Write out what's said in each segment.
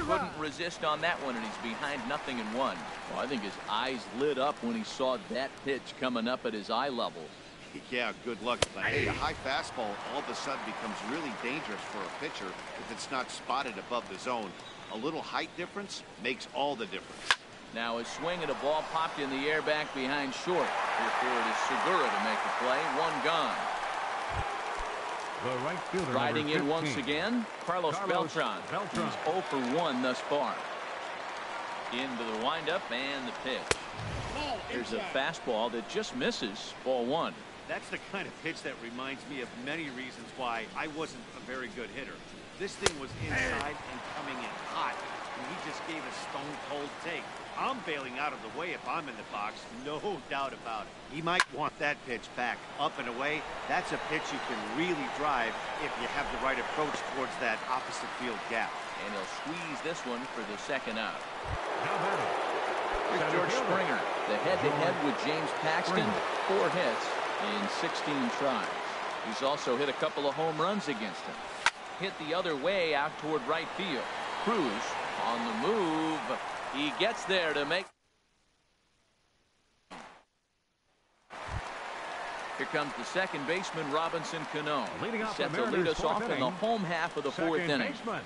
couldn't resist on that one, and he's behind 0-1. Well, I think his eyes lit up when he saw that pitch coming up at his eye level. Yeah, good luck. But hey, a high fastball all of a sudden becomes really dangerous for a pitcher if it's not spotted above the zone. A little height difference makes all the difference. Now a swing and a ball popped in the air back behind short. Here for it is Segura to make the play. One gone. The right fielder, riding in once again, Carlos Beltran. He's 0 for 1 thus far. Into the windup and the pitch. There's a fastball that just misses. Ball 1. That's the kind of pitch that reminds me of many reasons why I wasn't a very good hitter. This thing was inside and coming in hot, and he just gave a stone-cold take. I'm bailing out of the way if I'm in the box, no doubt about it. He might want that pitch back, up and away. That's a pitch you can really drive if you have the right approach towards that opposite field gap. And he'll squeeze this one for the second out. Here's George Springer, the head-to-head with James Paxton. 4 hits in 16 tries. He's also hit a couple of home runs against him. Hit the other way out toward right field. Cruz on the move. He gets there to make. Here comes the second baseman, Robinson Cano. Leading off set to lead us off in the home half of the 4th inning. Baseman,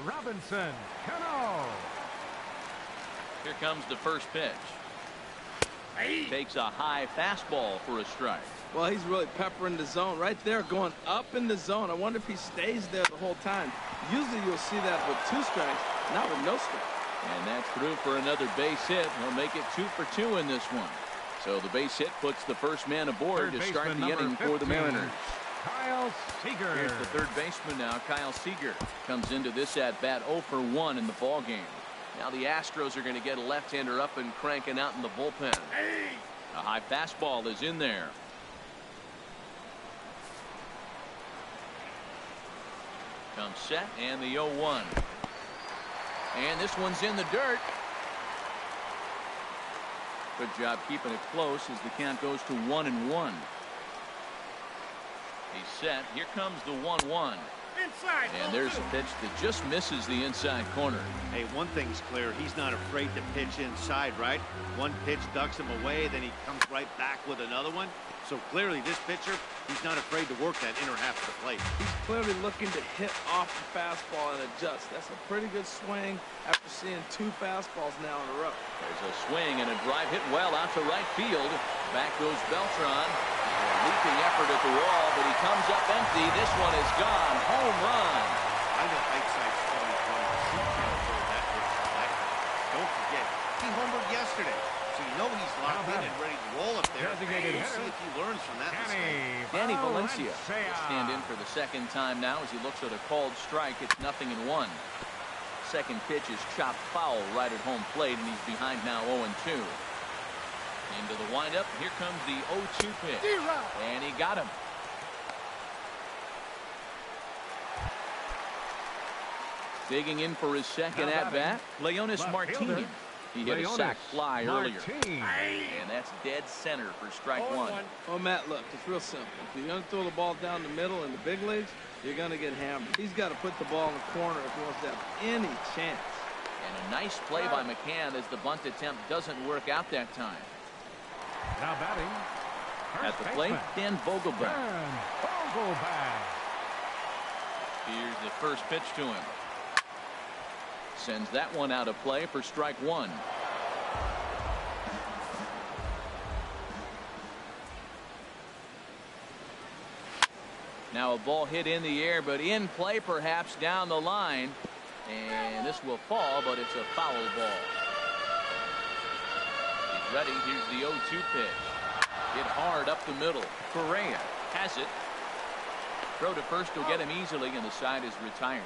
Robinson Cano. Here comes the first pitch. Takes a high fastball for a strike. Well, he's really peppering the zone right there, going up in the zone. I wonder if he stays there the whole time. Usually you'll see that with 2 strikes, not with no strikes. And that's through for another base hit. He'll make it 2 for 2 in this one. So the base hit puts the first man aboard to start the inning for the Mariners. Kyle Seager. Here's the third baseman now, Kyle Seager. Comes into this at-bat 0 for 1 in the ball game. Now the Astros are going to get a left-hander up and cranking out in the bullpen. A high fastball is in there. Comes set and the 0-1. And this one's in the dirt. Good job keeping it close as the count goes to 1-1. He's set. Here comes the 1-1. Inside. And there's a pitch that just misses the inside corner. Hey, one thing's clear. He's not afraid to pitch inside, right? One pitch ducks him away, then he comes right back with another one. So clearly this pitcher, he's not afraid to work that inner half of the plate. He's clearly looking to hit off the fastball and adjust. That's a pretty good swing after seeing 2 fastballs now in a row. There's a swing and a drive hit well out to right field. Back goes Beltran. A leaping effort at the wall, but he comes up empty. This one is gone. Home run. I know Whiteside's 2020. He can't throw that pitch back. Don't forget, he homered yesterday. So you know he's locked in and ready to roll up there. We'll see if he learns from that mistake. Danny Valencia will stand in for the second time now as he looks at a called strike. It's 0-1. Second pitch is chopped foul right at home plate, and he's behind now 0-2. Into the windup. Here comes the 0-2 pitch. And he got him. Digging in for his second at-bat, Leonis Martinez. He hit a sac fly earlier. And that's dead center for strike 1. Well, Matt, look, it's real simple. If you're going to throw the ball down the middle in the big leagues, you're going to get hammered. He's got to put the ball in the corner if he wants to have any chance. And a nice play by McCann as the bunt attempt doesn't work out that time. Now batting. At the plate, Dan Vogelbach. Here's the first pitch to him. Sends that one out of play for strike 1. Now a ball hit in the air, but in play perhaps down the line. And this will fall, but it's a foul ball. He's ready. Here's the 0-2 pitch. Hit hard up the middle. Correa has it. Throw to first will get him easily, and the side is retired.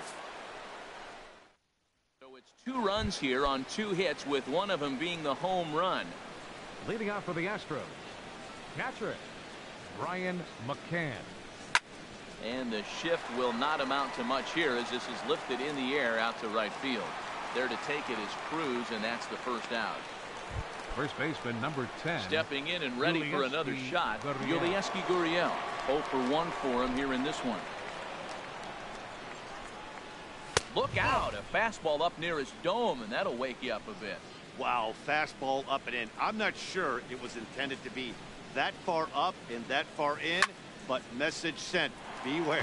So it's 2 runs here on 2 hits, with one of them being the home run. Leading off for the Astros, catcher Brian McCann. And the shift will not amount to much here as this is lifted in the air out to right field. There to take it is Cruz, and that's the first out. First baseman number 10. Stepping in and ready for another shot, Yulieski Gurriel. 0 for 1 for him here in this one. Look out, a fastball up near his dome, and that'll wake you up a bit. Wow, fastball up and in. I'm not sure it was intended to be that far up and that far in, but message sent. Beware.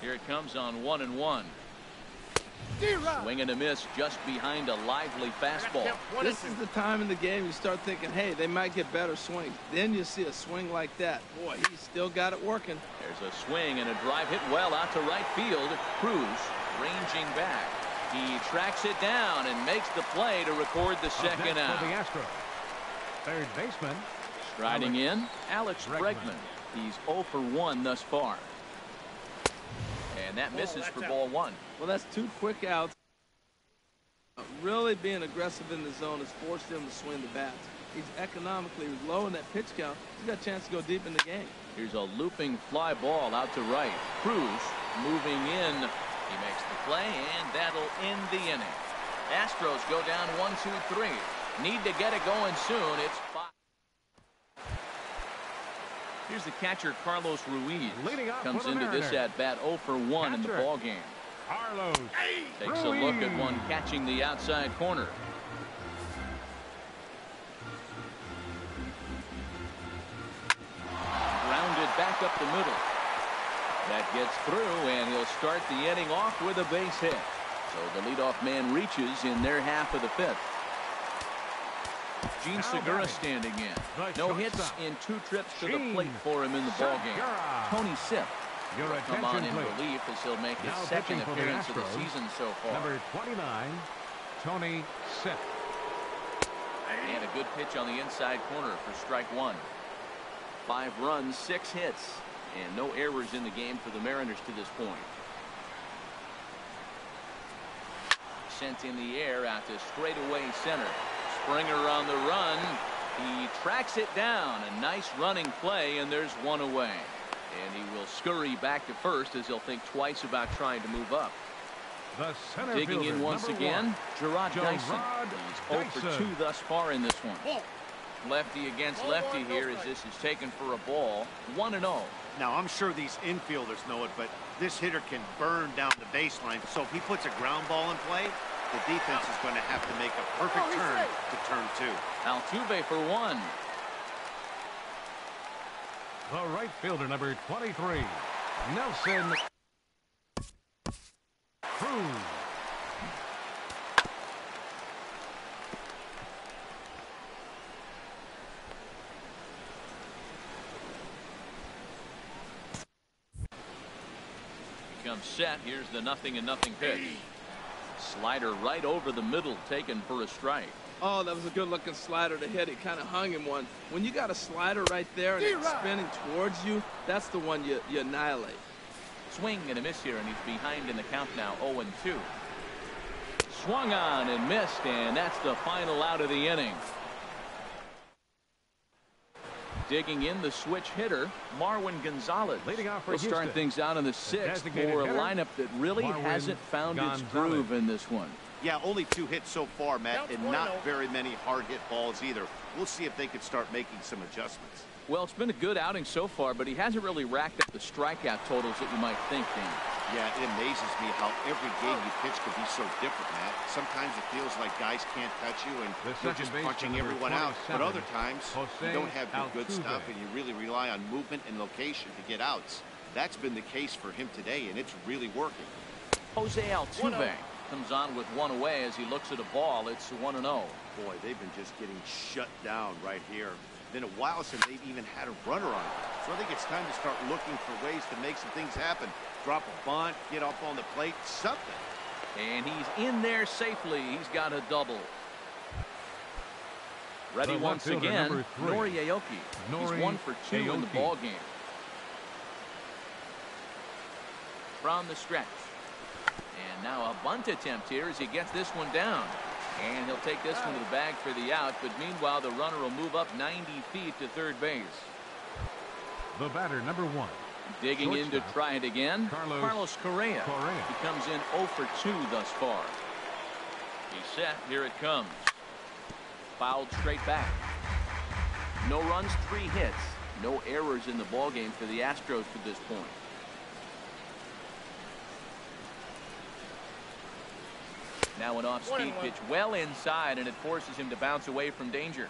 Here it comes on 1-1. Swing and a miss just behind a lively fastball. This is the time in the game you start thinking, hey, they might get better swings. Then you see a swing like that. Boy, he's still got it working. There's a swing and a drive hit well out to right field. Cruz ranging back. He tracks it down and makes the play to record the second out. For the Astros. Third baseman. Striding in, Alex Bregman. He's 0 for 1 thus far. And that misses for ball 1. Well, that's 2 quick outs. Really being aggressive in the zone has forced him to swing the bats. He's economically low in that pitch count. He's got a chance to go deep in the game. Here's a looping fly ball out to right. Cruz moving in. He makes the play, and that'll end the inning. Astros go down 1-2-3. Need to get it going soon. It's 5. Here's the catcher, Carlos Ruiz. Comes into this at-bat 0 for 1 in the ballgame. Carlos Takes a look at one catching the outside corner. Grounded back up the middle. That gets through, and he'll start the inning off with a base hit. So the leadoff man reaches in their half of the 5th. Gene Segura standing in. No hits in 2 trips to the plate for him in the ballgame. Tony Sipp will come on in relief as he'll make his second appearance of the season so far. Number 29, Tony Sipp. And a good pitch on the inside corner for strike 1. 5 runs, 6 hits, and no errors in the game for the Mariners to this point. Sent in the air out to straightaway center. Springer on the run. He tracks it down. A nice running play, and there's 1 away. And he will scurry back to first as he'll think twice about trying to move up. The center digging in once again, Gerard Dyson. He's 0 for 2 thus far in this one. Lefty against lefty here as this is taken for a ball. 1-0. Now, I'm sure these infielders know it, but this hitter can burn down the baseline. So if he puts a ground ball in play, the defense is going to have to make a perfect turn to turn 2. Altuve for 1. The right fielder, number 23, Nelson Cruz. Becomes set. Here's the 0-0 pitch. Slider right over the middle, taken for a strike. Oh, that was a good-looking slider to hit. He kind of hung him one. When you got a slider right there and it's spinning towards you, that's the one you annihilate. Swing and a miss here, and he's behind in the count now, 0-2. Swung on and missed, and that's the final out of the inning. Digging in the switch hitter, Marwin Gonzalez. Leading off for He'll start Houston. things out in the 6th for a lineup that really hasn't found its groove in this one. Yeah, only 2 hits so far, Matt, and not very many hard hit balls either. We'll see if they can start making some adjustments. Well, it's been a good outing so far, but he hasn't really racked up the strikeout totals that you might think, Dan. Yeah, it amazes me how every game you pitch could be so different, Matt. Sometimes it feels like guys can't touch you and you're just punching everyone out. But other times, you don't have your good stuff and you really rely on movement and location to get outs. That's been the case for him today, and it's really working. Jose Altuve comes on with 1 away as he looks at a ball. It's 1-0. Boy, they've been just getting shut down right here. Been a while since they've even had a runner on it. So I think it's time to start looking for ways to make some things happen. Drop a bunt, get up on the plate, something. And he's in there safely. He's got a double. Ready once again, Nori Aoki. He's 1 for 2 in the ball game. From the stretch. And now a bunt attempt here as he gets this one down. And he'll take this one to the bag for the out, but meanwhile the runner will move up 90 feet to third base. The batter, number 1. Digging in to try it again, Carlos Correa. He comes in 0 for 2 thus far. He's set. Here it comes. Fouled straight back. No runs, 3 hits. No errors in the ballgame for the Astros to this point. Now an off-speed pitch well inside, and it forces him to bounce away from danger.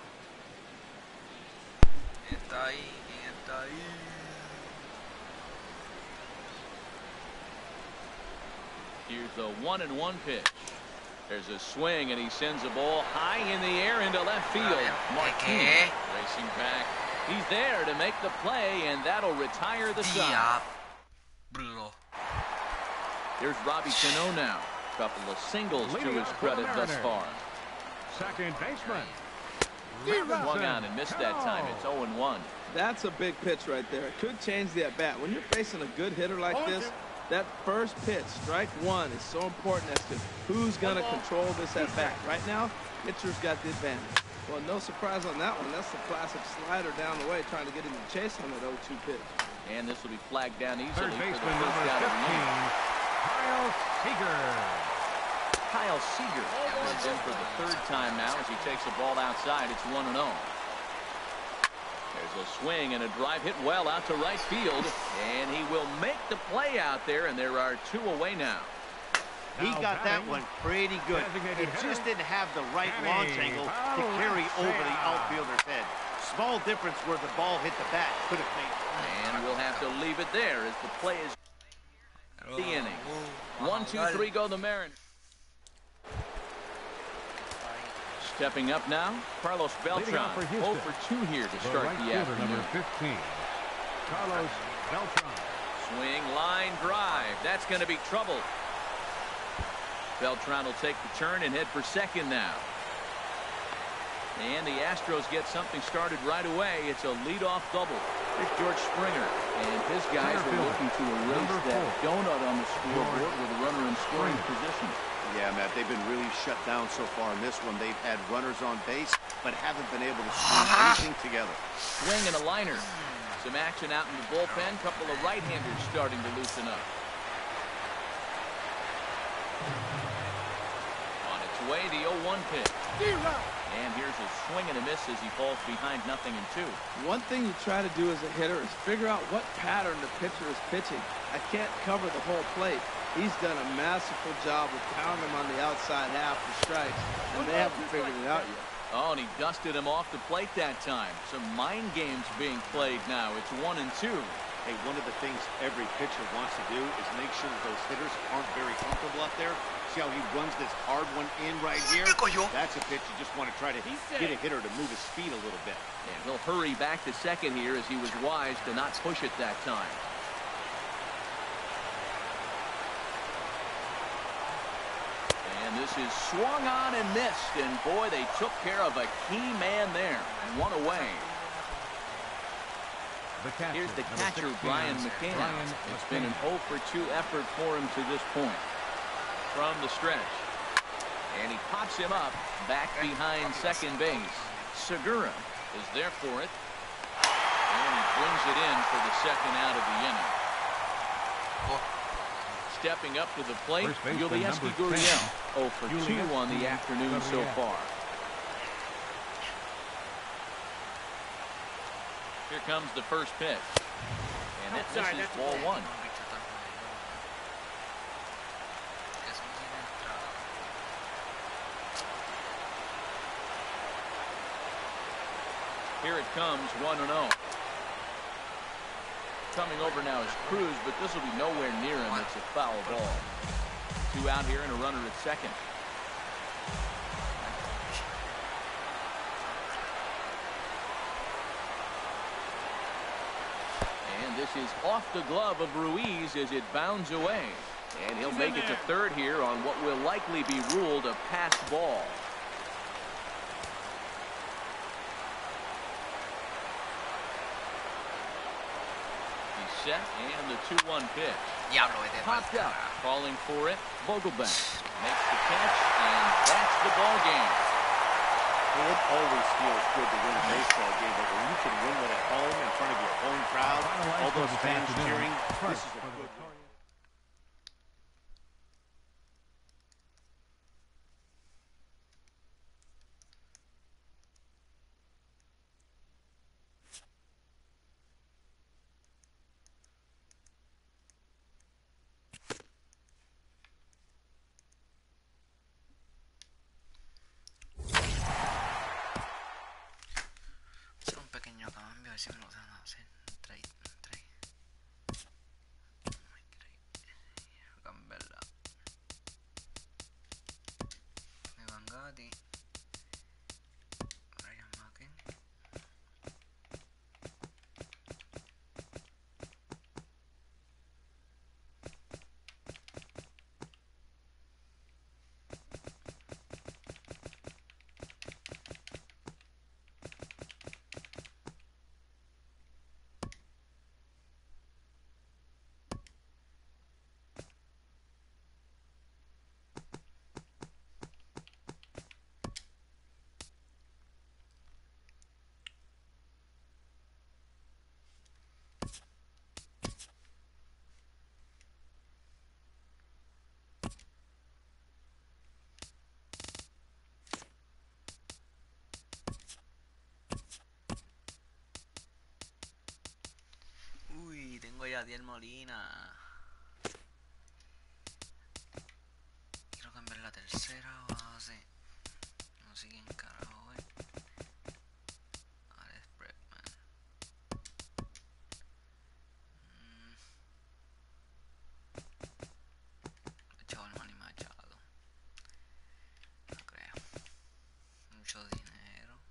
Here's the 1-1 pitch. There's a swing, and he sends a ball high in the air into left field. Martinez racing back. He's there to make the play, and that'll retire the side. Here's Robbie Cano now. Couple of singles to his credit thus far. Second baseman. Swung on and missed that time. It's 0-1. That's a big pitch right there. It could change the at-bat. When you're facing a good hitter like this, that first pitch, strike one, is so important as to who's going to control this at-bat. Right now, pitcher's got the advantage. Well, no surprise on that one. That's the classic slider down the way, trying to get him to chase on that 0-2 pitch. And this will be flagged down easily Third for the baseman first number out of the 15, inning. Kyle Seager. Kyle Seager comes in for the third time now as he takes the ball outside. It's 1-0. There's a swing and a drive hit well out to right field, and he will make the play out there, and there are two away now. He got that one pretty good. He just didn't have the right launch angle to carry over the outfielder's head. Small difference where the ball hit the bat could have made. And we'll have to leave it there as the play is the inning. 1, 2, 3 go the Mariners. Stepping up now, Carlos Beltran. 0 for 2 here to start the afternoon. Number 15, Carlos Beltran. Swing, line, drive. That's going to be trouble. Beltran will take the turn and head for second now. And the Astros get something started right away. It's a leadoff double. It's George Springer, and his guys are looking to erase that donut on the scoreboard with a runner in scoring position. Yeah, Matt, they've been really shut down so far in this one. They've had runners on base, but haven't been able to string anything together. Swing and a liner. Some action out in the bullpen. Couple of right-handers starting to loosen up. On its way, the 0-1 pitch. And here's a swing and a miss as he falls behind 0-2. One thing you try to do as a hitter is figure out what pattern the pitcher is pitching. I can't cover the whole plate. He's done a masterful job of pounding him on the outside half for strikes, and they haven't figured it out yet. Oh, and he dusted him off the plate that time. Some mind games being played now. It's 1-2. Hey, one of the things every pitcher wants to do is make sure that those hitters aren't very comfortable up there. See how he runs this hard one in right here? That's a pitch you just want to try to get a hitter to move his feet a little bit. And he'll hurry back to second here as he was wise to not push it that time. And this is swung on and missed. And boy, they took care of a key man there. One away. Here's the catcher, Brian McCann. It's been an 0 for 2 effort for him to this point. From the stretch. And he pops him up back behind second base. Segura is there for it. And he brings it in for the second out of the inning. Stepping up to the plate, Yulieski Gurriel. 0 for 2 on the afternoon so far. Here comes the first pitch. And this is ball 1. Here it comes, 1-0. Coming over now is Cruz, but this will be nowhere near him. It's a foul ball. 2 out here and a runner at second. And this is off the glove of Ruiz as it bounds away. And he'll make it to third here on what will likely be ruled a pass ball. Set and the 2-1 pitch. Popped out. Calling for it. Vogelbach makes the catch, and that's the ball game. It always feels good to win a baseball game, but when you can win it at home in front of your home crowd, all those fans cheering, this is a good one. voy a Diel Molina. Quiero cambiar la tercera base. No sé quién carajo es. Alex Bregman. Chaval Manny Machado. No creo. Mucho dinero.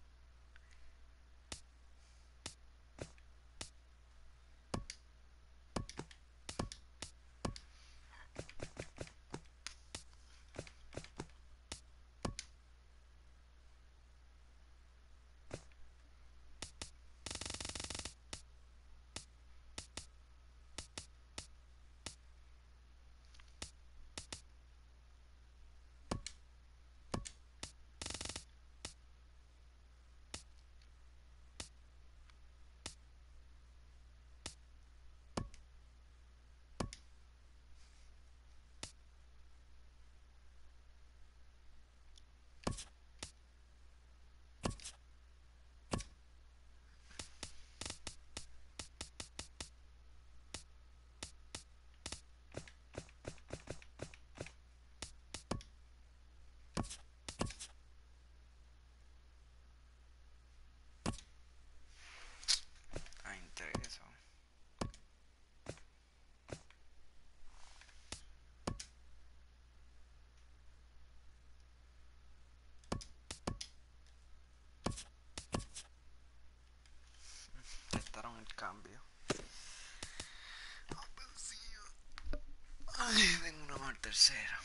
Ah, interesa. Aceptaron el cambio. Ay, tengo una más tercera.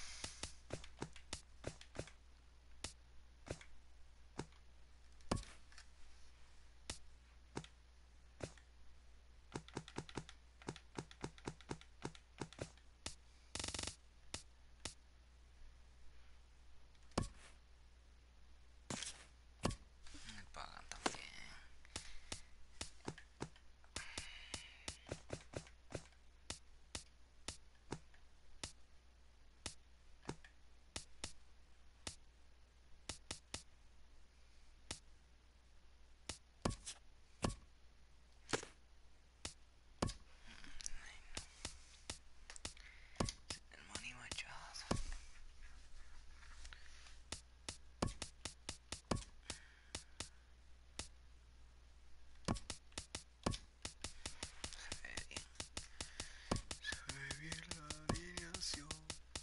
Me pagan también. El Manny Machado. Se ve bien. Se ve bien la alineación.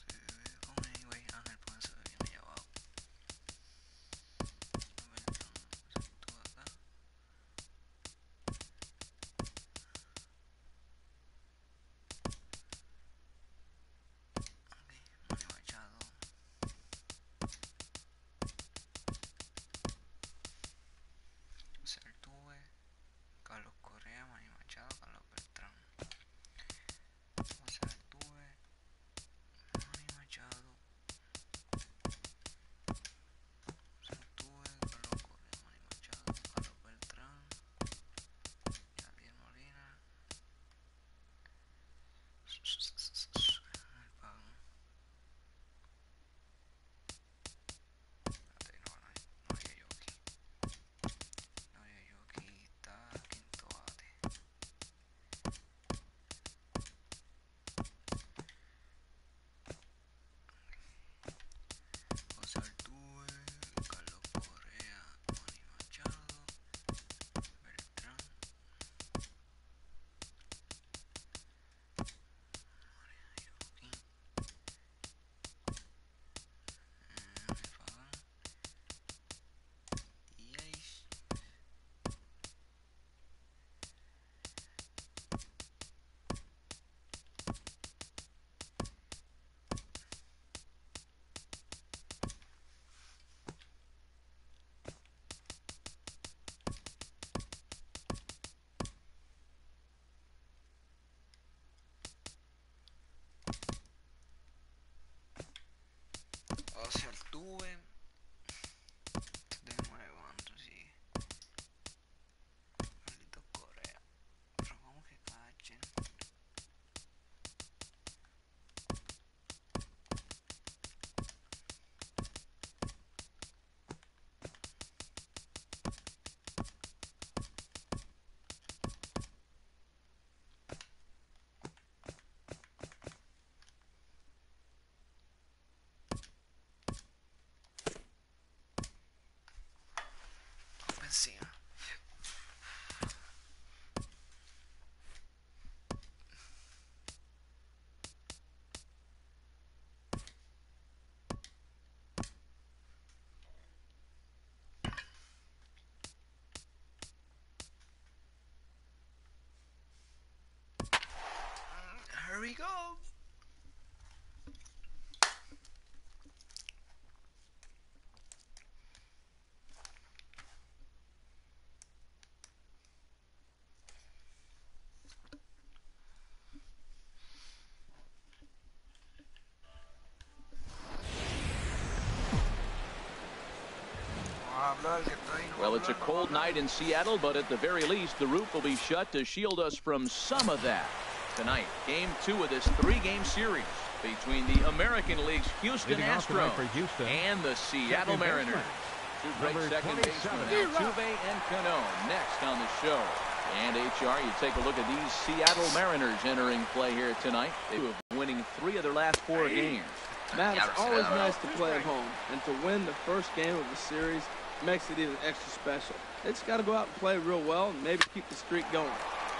Se ve. Oh, anyway, Ángel Ponce se ve bien allá abajo. Tú acá. Ok, Manny Machado. José Altuve. Carlos Correa, Manny Machado, Carlos Beltrán. José Altuve, Manny Machado. José Altuve, Carlos Correa, Manny Machado, Carlos Beltrán. Javier Molina. El pago. Espérate, no había yo aquí. No había yo aquí. Está quinto bate. José Altuve, Carlos Correa, Manny Machado, Beltrán. Aquí. Me pagan. Y ahí. José Altuve. De nuevo, Andrew, sí. Maldito Corea. Pero como que cachen. go. Well, it's a cold night in Seattle, but at the very least, the roof will be shut to shield us from some of that. Tonight, Game 2 of this 3-game series between the American League's Houston Astros and the Seattle Mariners. Two great second basemen, Altuve and Cano, next on the show. And HR, you take a look at these Seattle Mariners entering play here tonight. They have winning 3 of their last 4 games. Matt, it's always nice to play at home, and to win the first game of the series makes it even extra special. They just got to go out and play real well and maybe keep the streak going.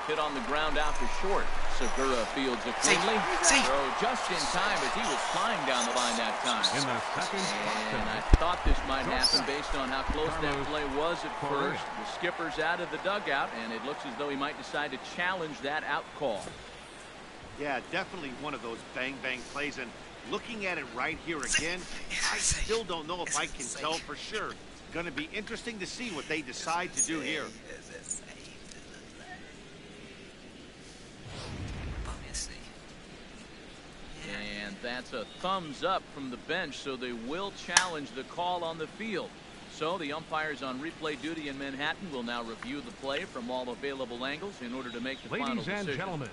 Hit on the ground out to short. Segura fields it cleanly. Throw just in time as he was flying down the line that time. In the second spot And I thought this might happen based on how close that play was at first. The skipper's out of the dugout, and it looks as though he might decide to challenge that out call. Yeah, definitely one of those bang-bang plays. And looking at it right here again, I still don't know if I can tell for sure. It's going to be interesting to see what they decide to do here. And that's a thumbs up from the bench, so they will challenge the call on the field. So the umpires on replay duty in Manhattan will now review the play from all available angles in order to make the final decision. Ladies and gentlemen,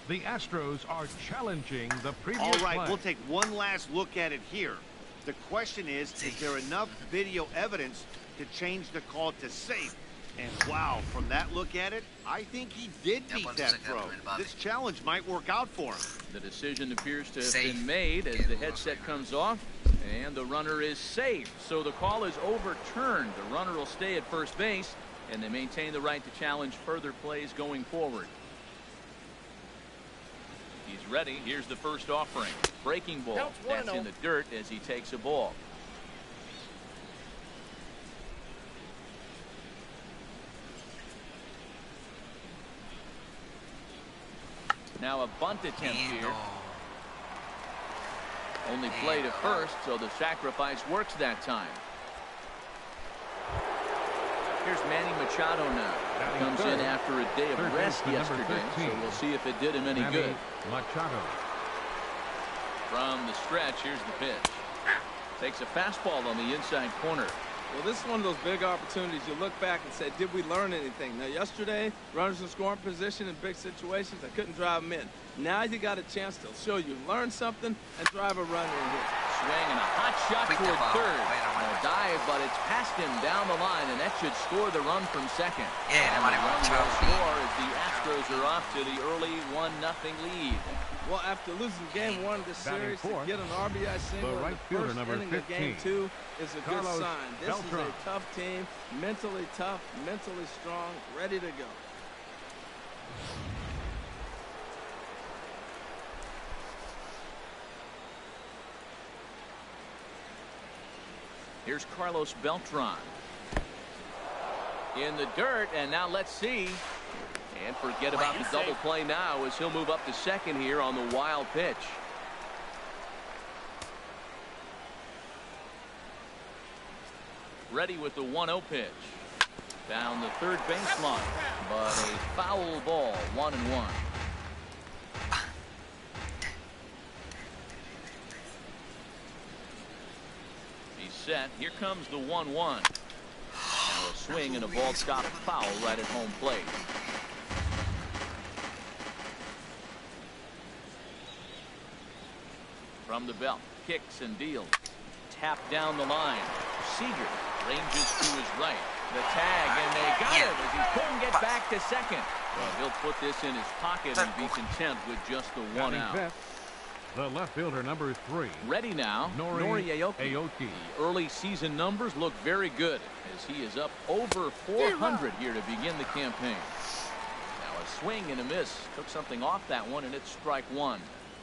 the Astros are challenging the previous All right, play. we'll take one last look at it here. The question is there enough video evidence to change the call to safe? And wow, from that look at it, I think he did beat that throw. This challenge might work out for him. The decision appears to have been made as the headset comes off, and the runner is safe. So the call is overturned. The runner will stay at first base, and they maintain the right to challenge further plays going forward. He's ready. Here's the first offering. Breaking ball. That's in the dirt as he takes a ball. Now a bunt attempt here. Only play to first, so the sacrifice works that time. Here's Manny Machado now. Comes in after a day of rest yesterday, so we'll see if it did him any good. Machado. From the stretch, here's the pitch. Takes a fastball on the inside corner. Well, this is one of those big opportunities. You look back and say, did we learn anything? Now, yesterday, runners in scoring position in big situations, I couldn't drive them in. Now you got a chance to show you learn something and drive a runner in here. Swing and a hot shot toward third. A dive, but it's past him down the line, and that should score the run from second. Yeah, and the run will score as the Astros are off to the early 1-0 lead. Well, after losing game 1 of this series, to get an RBI single in the first inning of game 2 is a good sign. This is a tough team, mentally tough, mentally strong, ready to go. Here's Carlos Beltran. In the dirt, and now let's see. And forget about the double play now as he'll move up to second here on the wild pitch. Ready with the 1-0 pitch. Down the third baseline, but a foul ball, 1-1. He's set. Here comes the 1-1. Now a swing and a ball stopped foul right at home plate. From the belt, kicks and deals. Tap down the line. Seager ranges to his right. The tag, and they got it as he couldn't get back to second. Well, he'll put this in his pocket and be content with just the 1 out. The left fielder, number 3. Ready now, Nori Aoki. The early season numbers look very good as he is up over 400 here to begin the campaign. Now a swing and a miss. Took something off that one, and it's strike 1.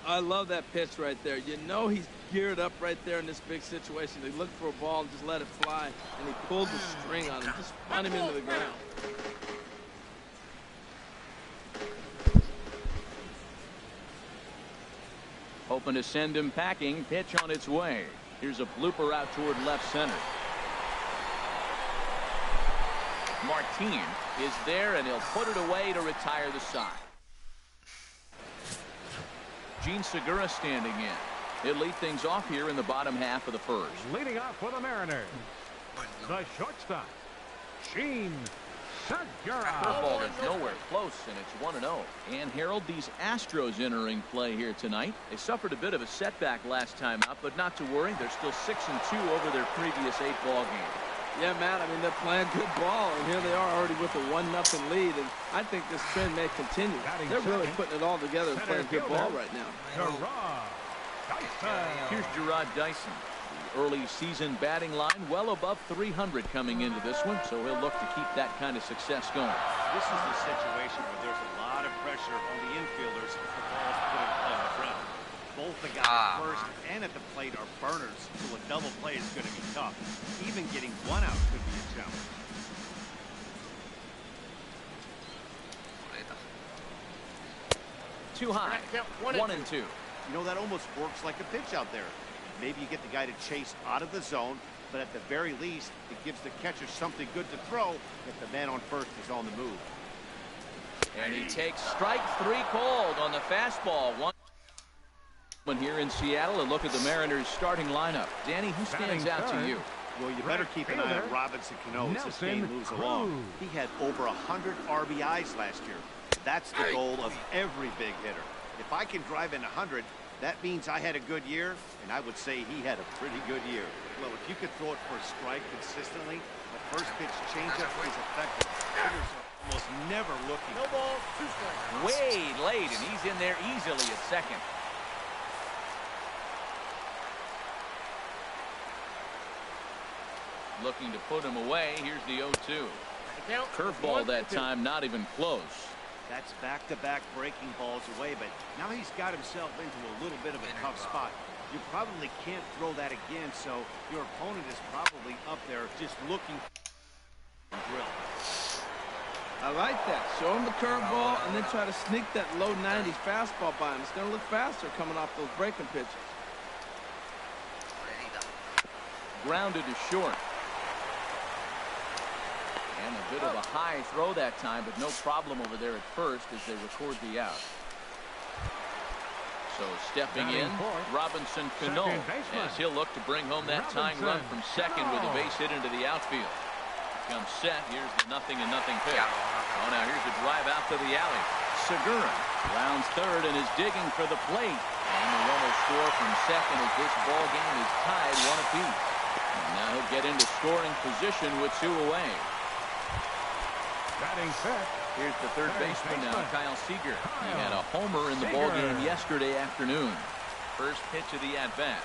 I love that pitch right there. You know he's geared up right there in this big situation. He looked for a ball and just let it fly, and he pulled the string on him, just spun him into the ground. hoping to send him packing. Pitch on its way. Here's a blooper out toward left center. Martin is there, and he'll put it away to retire the side. Gene Segura standing in. He'll lead things off here in the bottom half of the first. Leading off for the Mariners, the shortstop, Gene Segura. Curveball is nowhere close, and it's 1-0. And Harold, these Astros entering play here tonight. They suffered a bit of a setback last time out, but not to worry. They're still 6-2 over their previous 8 ball games. Yeah, Matt, I mean, they're playing good ball, and here they are already with a 1-0 lead, and I think this trend may continue. They're really putting it all together and playing good ball right now. Here's Gerard Dyson. The early season batting line well above 300 coming into this one, so he'll look to keep that kind of success going. This is the situation where there's a lot of pressure on the infielders if the ball's put on the ground. Both the guys first and at the plate are burners, so a double play is going to be tough. Even getting one out could be a challenge. Too high. 1-2. You know, that almost works like a pitch out there. Maybe you get the guy to chase out of the zone, but at the very least, it gives the catcher something good to throw if the man on first is on the move. And he takes strike 3 called on the fastball. One here in Seattle. A look at the Mariners starting lineup. Danny, who stands out to you? Well, you better keep an eye on Robinson Cano as this game moves along. He had over 100 RBIs last year. That's the goal of every big hitter. If I can drive in 100, that means I had a good year, and I would say he had a pretty good year. Well, if you could throw it for a strike consistently, the first pitch changeup is effective. Hitters are almost never looking. No ball, 2 strikes. Way late, and he's in there easily at second. Looking to put him away. Here's the 0-2. Curveball that time, not even close. That's back-to-back breaking balls away, but now he's got himself into a little bit of a tough spot. You probably can't throw that again, so your opponent is probably up there just looking for a drill. I like that. Show him the curveball and then try to sneak that low 90s fastball by him. It's going to look faster coming off those breaking pitches. Grounded to short. And a bit of a high throw that time, but no problem over there at first as they record the out. So stepping in, Robinson Cano, as he'll look to bring home that tying run from second with a base hit into the outfield. Comes set. Here's the 0-0 pitch. Oh, now here's a drive out to the alley. Segura rounds third and is digging for the plate. And the run will score from second as this ball game is tied 1 apiece. And now he'll get into scoring position with 2 away. Batting set. Here's the third baseman now, Kyle Seager. He had a homer in the ball game yesterday afternoon. First pitch of the at-bat.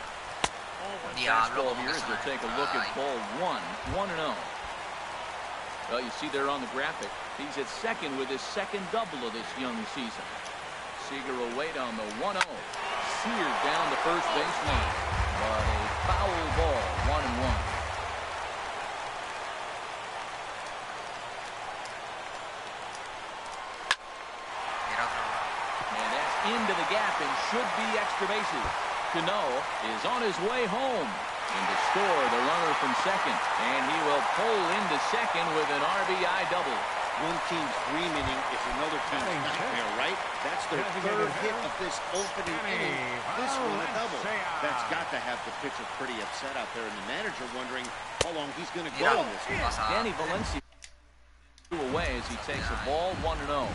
Fastball here as we'll take a look at ball 1, 1-0. Well, you see there on the graphic, he's at second with his second double of this young season. Seager will wait on the 1-0. Seared down the first baseline. But a foul ball, 1-1. Into the gap and should be extra bases. Cano is on his way home. And to score the runner from second. And he will pull into second with an RBI double. One team's dream inning is another team's nightmare, right? That's their third hit of this opening inning. This one a double. That's got to have the pitcher pretty upset out there, and the manager wondering how long he's going to go in this one. Danny Valencia away as he takes a ball 1-0.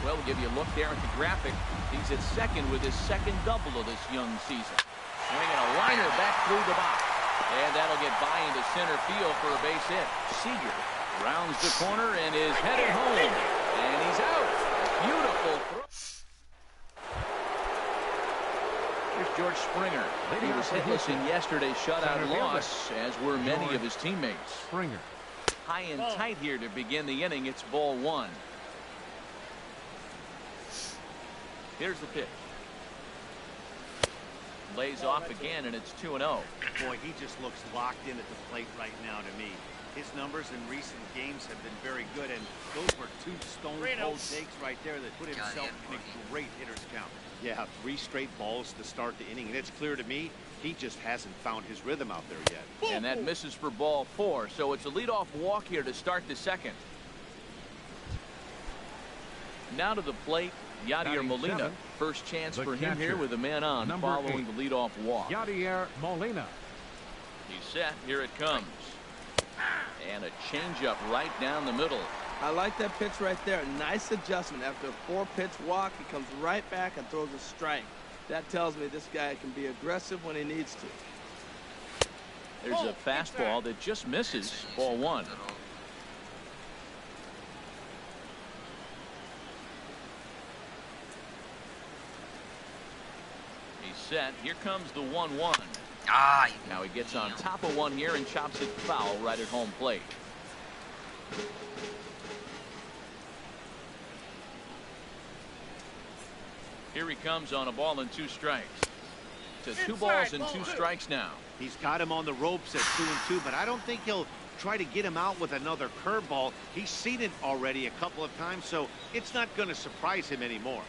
Well, we'll give you a look there at the graphic. He's at second with his second double of this young season. Swinging a liner back through the box. And that'll get by into center field for a base hit. Seager rounds the corner and is headed home. And he's out. Beautiful throw. Here's George Springer. He was hitless in yesterday's shutout loss, as were many of his teammates. Springer. High and tight here to begin the inning. It's ball 1. Here's the pitch. Lays off again, and it's 2-0. Boy, he just looks locked in at the plate right now to me. His numbers in recent games have been very good, and those were 2 stone-cold takes right there that put himself in a great hitter's count. Yeah, 3 straight balls to start the inning, and it's clear to me he just hasn't found his rhythm out there yet. And that misses for ball 4, so it's a leadoff walk here to start the second. Now to the plate, Yadier Molina. First chance for him here with a man on following the leadoff walk. Yadier Molina. He's set. Here it comes. And a changeup right down the middle. I like that pitch right there. Nice adjustment. After a 4-pitch walk, he comes right back and throws a strike. That tells me this guy can be aggressive when he needs to. There's a fastball that just misses. Ball 1. He's set. Here comes the 1-1. Now he gets on top of one here and chops it foul right at home plate. Here he comes on a ball and 2 strikes. To 2 balls and 2 strikes now. He's got him on the ropes at 2-2, but I don't think he'll try to get him out with another curveball. He's seen it already a couple of times, so it's not going to surprise him anymore.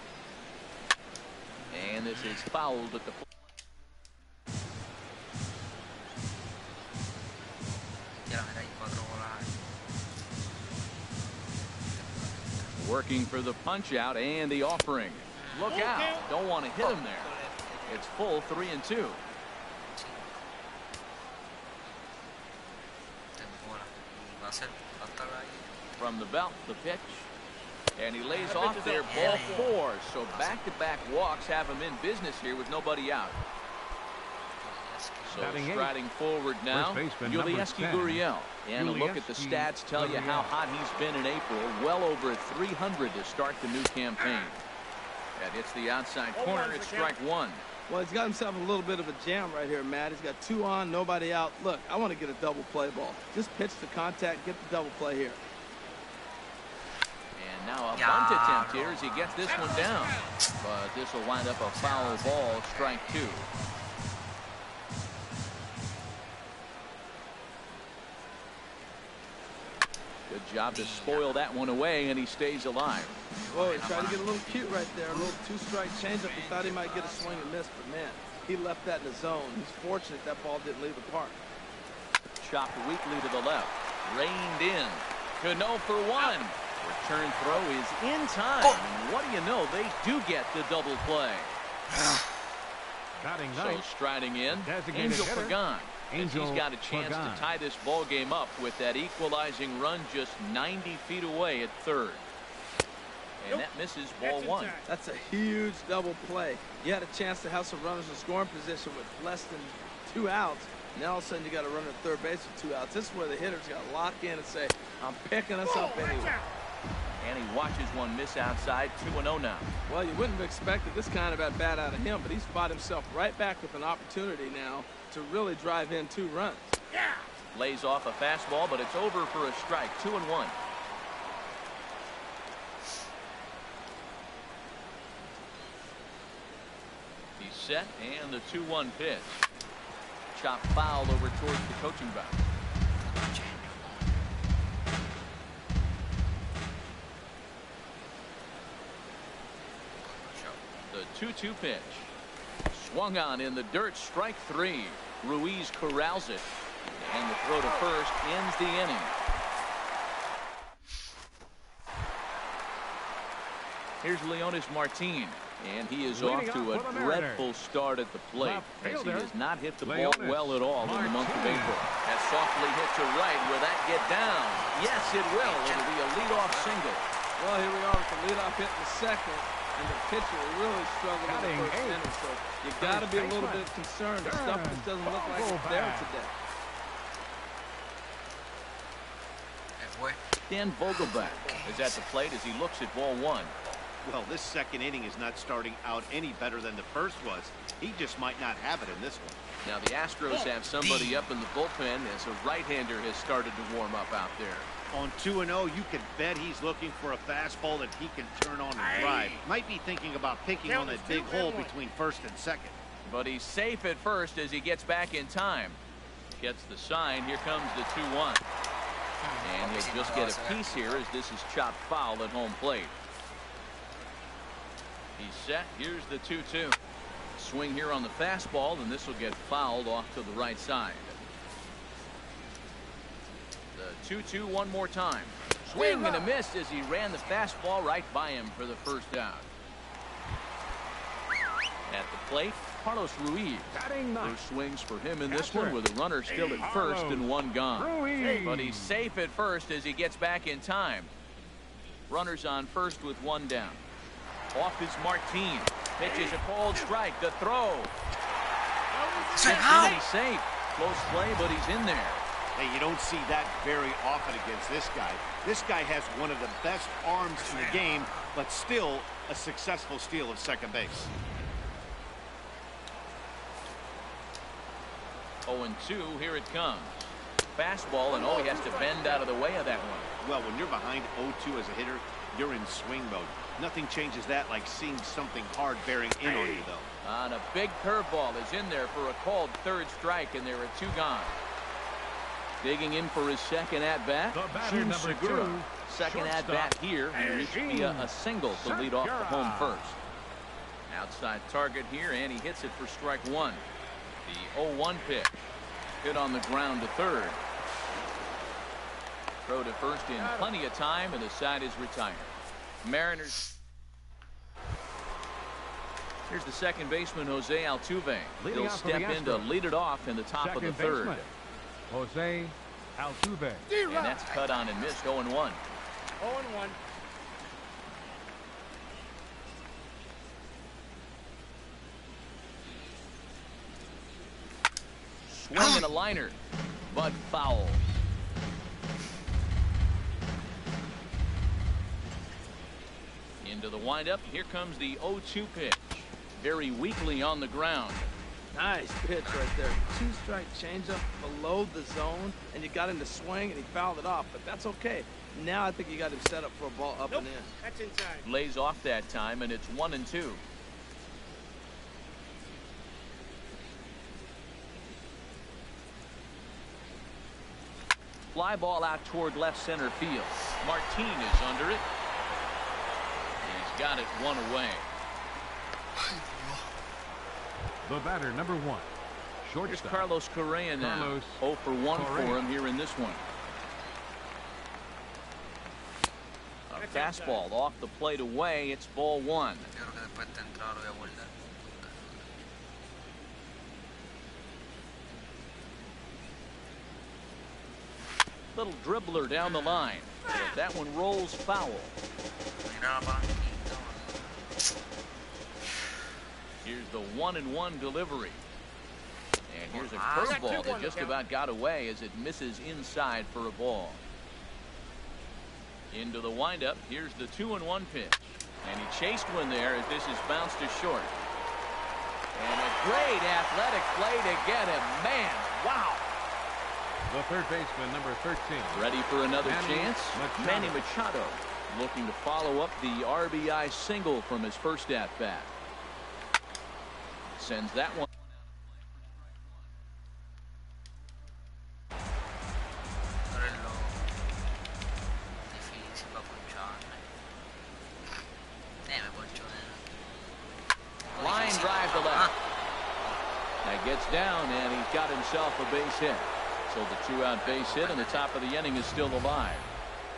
And this is fouled at the plate. Working for the punch out and the offering. Look out. Don't want to hit him there. It's full 3-2. From the belt, the pitch. And he lays off there, ball 4. So back-to-back walks have him in business here with nobody out. So striding forward now, Yulieski Gurriel. And a look at the stats tell you how hot he's been in April. Well over 300 to start the new campaign. That hits the outside corner. It's strike 1. Well, he's got himself a little bit of a jam right here, Matt. He's got 2 on, nobody out. Look, I want to get a double play ball. Just pitch the contact, get the double play here. And now a bunt attempt here as he gets this one down. But this will wind up a foul ball, strike 2. Good job to spoil that one away, and he stays alive. Whoa, he tried to get a little cute right there. A little 2-strike changeup. He thought he might get a swing and miss, but man, he left that in the zone. He's fortunate that ball didn't leave the park. Chopped weakly to the left. Reined in. Cano for 1. Return throw is in time. And what do you know? They do get the double play. So striding in, Angel Pagan. He's got a chance to tie this ball game up with that equalizing run just 90 feet away at third. And that misses ball 1. That's a huge double play. You had a chance to have some runners in scoring position with less than 2 outs. Now all of a sudden you got a runner at third base with 2 outs. This is where the hitter's got to lock in and say, I'm picking us up anyway. And he watches one miss outside. 2-0 now. Well, you wouldn't have expected this kind of at bat out of him, but he's fought himself right back with an opportunity now to really drive in 2 runs. Lays off a fastball, but it's over for a strike. 2-1. He's set, and the 2-1 pitch. Chopped foul over towards the coaching box. The 2-2 pitch. Swung on in the dirt, strike 3. Ruiz corrals it. And the throw to first ends the inning. Here's Leonis Martin. And he is off to a dreadful start at the plate, as he has not hit the ball well at all in the month of April. That softly hit to right. Will that get down? Yes, it will. It'll be a leadoff single. Well, here we are with the leadoff hit in the second. And the pitcher really struggled in the first inning, so you got to be a little bit concerned. The stuff just doesn't look like it's there today. Dan Vogelback is at the plate as he looks at ball 1. Well, this second inning is not starting out any better than the first was. He just might not have it in this one. Now the Astros have somebody up in the bullpen as a right-hander has started to warm up out there. On 2-0, you can bet he's looking for a fastball that he can turn on and drive. Might be thinking about picking on that big hole between first and second. But he's safe at first as he gets back in time. Gets the sign. Here comes the 2-1. And he'll just get a piece here as this is chopped foul at home plate. He's set. Here's the 2-2. Swing here on the fastball, and this will get fouled off to the right side. The 2-2 one more time. Swing and a miss as he ran the fastball right by him for the first out. At the plate, Carlos Ruiz. First swings for him in this one with a runner still at first and one gone. But he's safe at first as he gets back in time. Runners on first with one down. Off is Martin. Pitches a cold strike. The throw. He's safe. Close play, but he's in there. Hey, you don't see that very often against this guy. This guy has one of the best arms in the game, but still a successful steal of second base. 0-2, here it comes. Fastball, and he has to bend out of the way of that one. Well, when you're behind 0-2 as a hitter, you're in swing mode. Nothing changes that like seeing something hard bearing in on you, though. And a big curveball is in there for a called third strike, and there are two gone. Digging in for his second at-bat, number 2. Second at-bat here, he reached via a single to lead off the home first. Outside target here, and he hits it for strike one. The 0-1 pitch. Hit on the ground to third. Throw to first in plenty of time, and the side is retired. Mariners. Here's the second baseman, Jose Altuve. He'll step in to lead it off in the top of the third. Jose Altuve. And that's cut on and missed. 0-1. 0-1. Swing and a liner, but foul. Into the windup. Here comes the 0-2 pitch. Very weakly on the ground. Nice pitch right there. Two-strike changeup below the zone, and you got him to swing, and he fouled it off. But that's okay. Now I think you got him set up for a ball up and in. That's inside. Lays off that time, and it's 1-2. Fly ball out toward left center field. Martin is under it. He's got it one away. The batter, number 1. Here's Shortstop. Carlos Correa now. 0 for 1 for him here in this one. A fastball off the plate away. It's ball 1. Yo creo que después de entrar lo voy a guardar. Little dribbler down the line. But that one rolls foul. Mira la palanquita. Here's the 1-1 delivery. And here's a curveball that just about got away as it misses inside for a ball. Into the windup. Here's the 2-1 pitch. And he chased one there as this is bounced to short. And a great athletic play to get him. Man, wow. The third baseman, number 13. Ready for another chance? Machado. Manny Machado looking to follow up the RBI single from his first at-bat. Sends that one. Ahora es lo difícil para poncharme. Me poncho. Line drive to left. That gets down, and he's got himself a base hit. So the two-out base hit, and the top of the inning is still alive.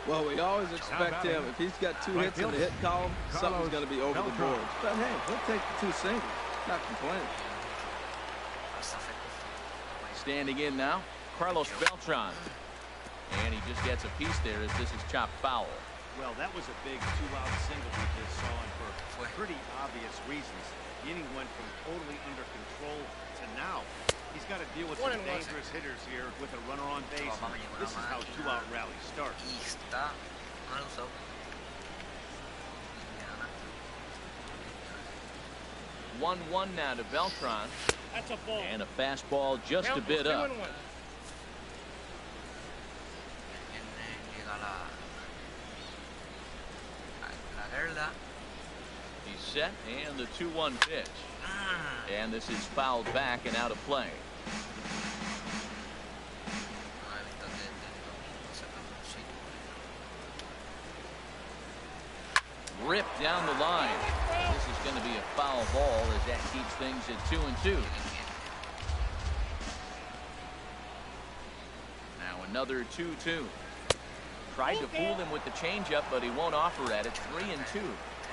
Well, we always expect him, if he's got 2 hits in the hit column, something's going to be over the boards. But hey, he'll take the 2 singles. Not complaining. Standing in now, Carlos Beltran. And he just gets a piece there as this is chopped foul. Well, that was a big 2-out single we just saw, and for pretty obvious reasons. The inning went from totally under control to now. He's got to deal with some dangerous hitters here with a runner on base. This is how 2-out rallies start. Y está. No lo usó. 1-1 now to Beltran. That's a ball. And a fastball just a bit up. Llega la verdad. He's set, and the 2-1 pitch. And this is fouled back and out of play. down the line. This is going to be a foul ball as that keeps things at 2-2. Now another 2-2. Tried to fool him with the changeup, but he won't offer at it. 3-2.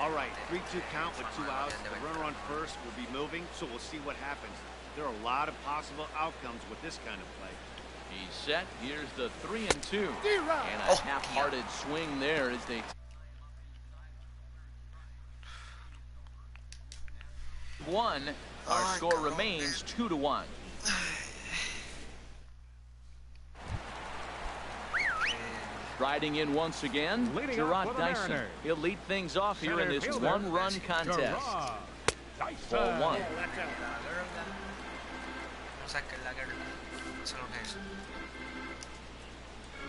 All right, 3-2 count with 2 outs. The runner on first will be moving, so we'll see what happens. There are a lot of possible outcomes with this kind of play. He's set. Here's the 3-2. And a half-hearted swing there as they won. Our score remains 2-1. Riding in once again, Gerard Dyson. He'll lead things off here in this one-run contest. Ball 1.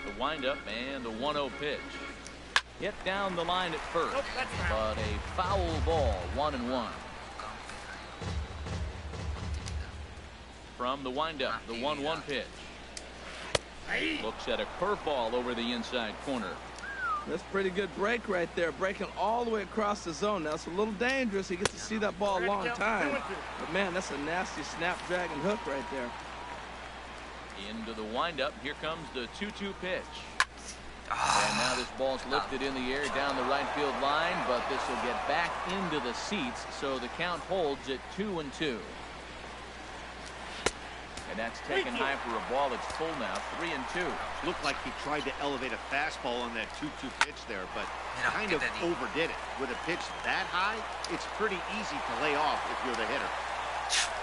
The windup and the 1-0 pitch. Hit down the line at first, but a foul ball, 1-1. From the windup, the 1-1 pitch. Looks at a curveball over the inside corner. That's a pretty good break right there, breaking all the way across the zone. Now it's a little dangerous. He gets to see that ball a long time, but man, that's a nasty snapdragon hook right there. Into the windup. Here comes the 2-2 pitch. And now this ball's lifted in the air down the right field line, but this will get back into the seats, so the count holds at 2-2. And that's taken high for a ball that's full now, 3-2. Looked like he tried to elevate a fastball on that 2-2 pitch there, but kind of overdid it. With a pitch that high, it's pretty easy to lay off if you're the hitter.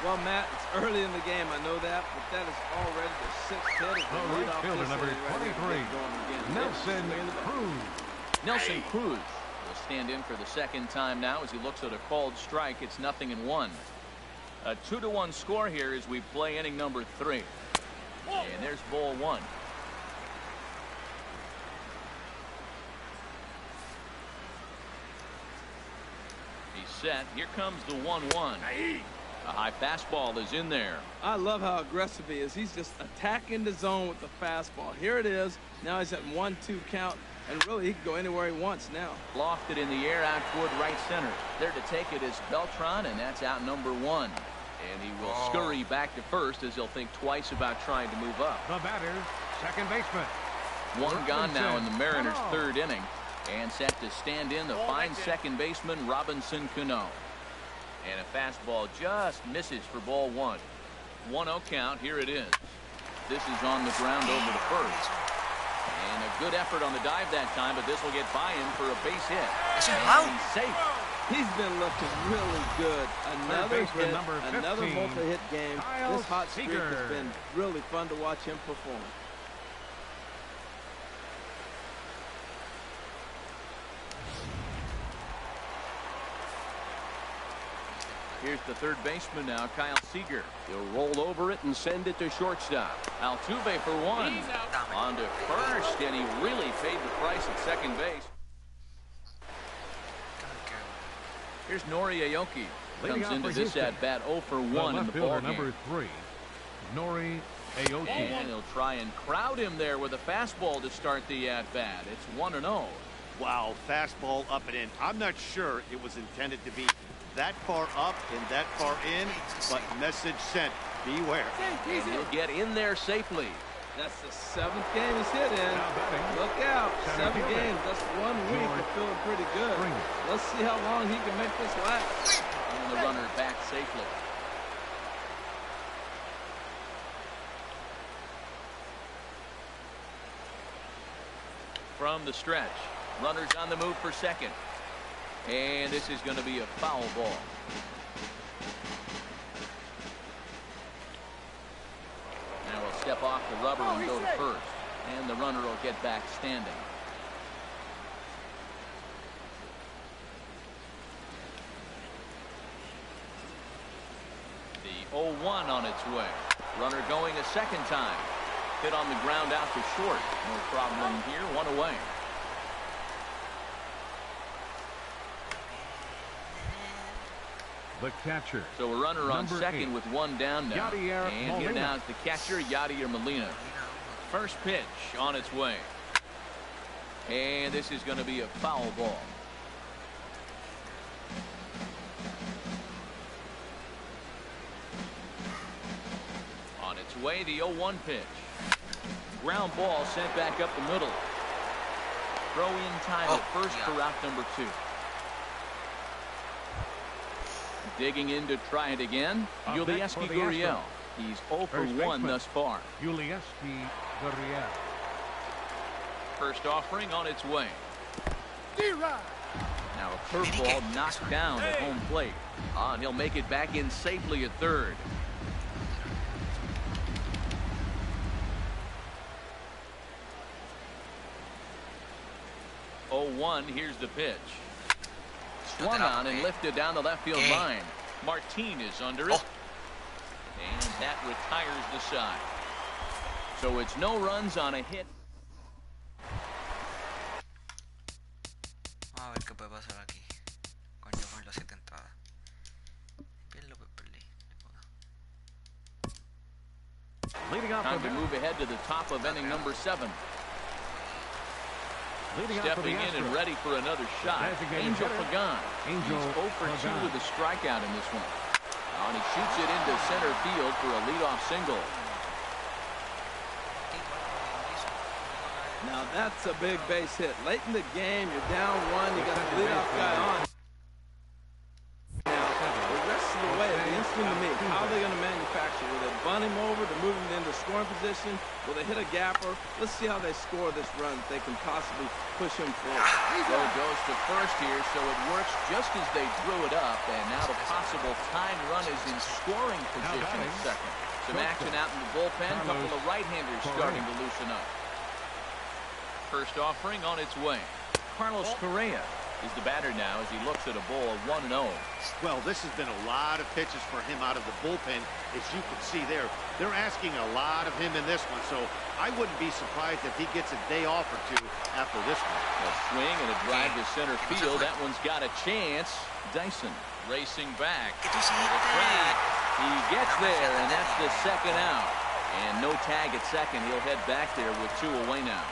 Well, Matt, it's early in the game, I know that, but that is already the 6th hit. The right fielder, number 23, Nelson Cruz. Nelson Cruz will stand in for the second time now as he looks at a called strike. It's 0-1. A 2-1 score here as we play inning number 3. And there's ball 1. He's set. Here comes the 1-1. A high fastball is in there. I love how aggressive he is. He's just attacking the zone with the fastball. Here it is. Now he's at 1-2 count. And really, he can go anywhere he wants now. Lofted in the air out toward right center. There to take it is Beltran, and that's out number 1. And he will scurry back to first as he'll think twice about trying to move up. The batter, second baseman. One gone now in the Mariners' 3rd inning. And set to stand in the fine second baseman, Robinson Cano. And a fastball just misses for ball 1. 1-0 count. Here it is. This is on the ground over to first. And a good effort on the dive that time, but this will get by him for a base hit. And he's safe. He's been looking really good. Another hit, another 15, multi-hit game. This hot streak has been really fun to watch him perform. Here's the third baseman now, Kyle Seager. He'll roll over it and send it to shortstop. Altuve for 1. On to first, and he really paid the price at second base. Here's Nori Aoki. Comes into this at-bat 0 for 1 in the ballgame. Number 3, Nori Aoki. And he'll try and crowd him there with a fastball to start the at-bat. It's 1-0. Wow, fastball up and in. I'm not sure it was intended to be that far up and that far in, but message sent. Beware. And he'll get in there safely. That's the 7th game he's hit in. Look out. 7 games. That's 1 week of feeling pretty good. Let's see how long he can make this last. And the runner back safely. From the stretch. Runners on the move for second. And this is going to be a foul ball. Now we'll step off the rubber and go to first. And the runner will get back standing. The 0-1 on its way. Runner going a second time. Hit on the ground out to short. No problem here. 1 away. The catcher. So a runner on Number second 8. with 1 down now. Yadier And here Molina. now is the catcher, Yadier Molina. First pitch on its way. And this is going to be a foul ball. its way, the 0-1 pitch. Ground ball sent back up the middle. Throw in time at first for route number 2. Digging in to try it again. Yulieski Gurriel. He's 0 for 1 thus far. Yulieski Gurriel. First offering on its way. Now a curveball knocked down at home plate. And he'll make it back in safely at third. Oh, 1, here's the pitch. Swung on and lifted down the left field line. Martinez under it. And that retires the side. So it's no runs on a hit. A ver qué puede pasar aquí. Coño, con la 7 entrada. Bien lo perdí. Time to move ahead to the top of inning number 7. Stepping in and ready for another shot. Angel Pagan. He's 0 for 2 with a strikeout in this one. And he shoots it into center field for a leadoff single. Now that's a big base hit. Late in the game, you're down 1. You got the leadoff guy on. Now the rest of the way, it'll be interesting to me. How are they going to manufacture? Will they bunt him over to move him into scoring position? Will they hit a gapper? Let's see how they score this run. If they can possibly push him forward. Throw goes to first here, so it works just as they drew it up. And now the possible tying run is in scoring position at second. Some action out in the bullpen. A couple of right-handers starting to loosen up. First offering on its way. Carlos Correa is the batter now as he looks at a ball of 1-0. Well, this has been a lot of pitches for him out of the bullpen. As you can see there, they're asking a lot of him in this one, so I wouldn't be surprised if he gets a day off or 2 after this one. A swing and a drive to center field. That one's got a chance. Dyson racing back. The track. He gets there, and that's the second out. And no tag at second. He'll head back there with 2 away now.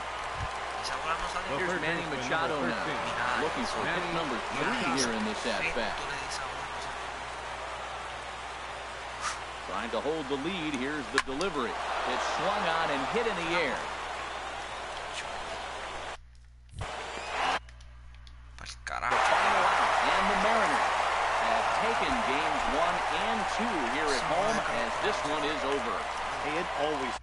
Here's Manny Machado now, looking for hit number 3 here in this at-bat. Trying to hold the lead. Here's the delivery. It's swung on and hit in the air. Final out, and the Mariners have taken games 1 and 2 here at home as this one is over. It always